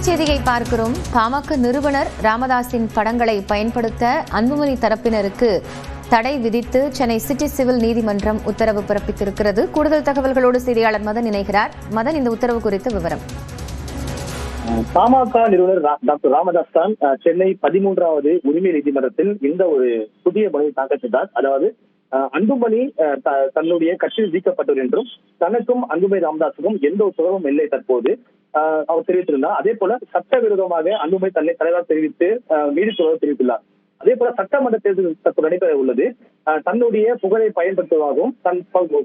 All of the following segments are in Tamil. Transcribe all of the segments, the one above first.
செய்தியை பார்க்கிறோம். பாமக நிறுவனர் ராமதாஸின் படங்களை பயன்படுத்த அன்புமணி தரப்பினருக்கு தடை விதித்து சென்னை சிட்டி சிவில் நீதிமன்றம் உத்தரவு பிறப்பித்திருக்கிறது. கூடுதல் தகவல்களோடு செய்தியாளர் மதன் இணைகிறார். மதன், இந்த உத்தரவு குறித்த விவரம். பாமக நிறுவனர் டாக்டர் ராமதாஸ் தான் சென்னை 13வது உரிமை நீதிமன்றத்தில் இந்த ஒரு புதிய மனுவை தாக்கல் செய்தார். அதாவது அன்புமணி தன்னுடைய கட்சியில் நீக்கப்பட்டவர் என்றும் தனக்கும் அன்புமணி ராமதாஸுக்கும் எந்த ஒரு தொடர்பும் இல்லை தற்போது அவர் தெரிவித்திருந்தார். அதே போல சட்டவிரோதமாக அன்புமணி தன்னை தலைவர் தெரிவித்து நீதித்துறை தெரிவித்துள்ளார். அதே போல சட்டமன்ற தேர்தல் தற்போது நடைபெற உள்ளது. தன்னுடைய புகழை பயன்படுத்துவதாகவும் தன்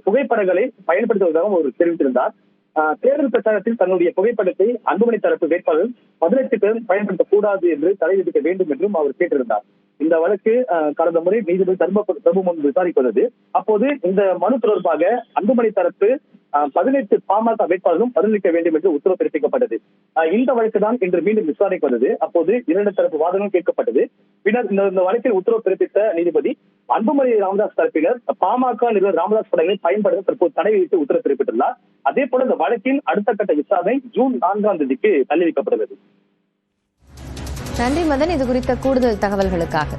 புகைப்படங்களை பயன்படுத்துவதாகவும் அவர் தெரிவித்திருந்தார். தேர்தல் பிரச்சாரத்தில் தன்னுடைய புகைப்படத்தை அன்புமணி தரப்பு வேட்பாளர் 18 பேர் பயன்படுத்தக்கூடாது என்று தடை விதிக்க வேண்டும் என்றும் அவர் கேட்டிருந்தார். இந்த வழக்கு கடந்த முறை நீதிபதி பிரபு முன் விசாரிப்பது. அப்போது இந்த மனு தொடர்பாக அன்புமணி தரப்பு 18 பாமக வேட்பாளர்களும் பதிலளிக்க வேண்டும் என்று உத்தரவு பிறப்பிக்கப்பட்டது. இந்த வழக்கு தான் இன்று மீண்டும் விசாரணைக்கு வந்தது. அப்போது 2 தரப்பு வாதங்களும் கேட்கப்பட்டது. பின்னர் இந்த வழக்கில் உத்தரவு பிறப்பித்த நீதிபதி அன்புமணி ராமதாஸ் தரப்பினர் பாமக நிறுவனர் ராமதாஸ் படங்களை பயன்படுத்த தற்போது தடை விதித்து உத்தரவு பிறப்பித்துள்ளார். அதே போல இந்த வழக்கின் அடுத்த கட்ட விசாரணை ஜூன் 4ஆம் தேதிக்கு தள்ளி வைக்கப்படுகிறது. நன்றி மதன், இது குறித்த கூடுதல் தகவல்களுக்காக.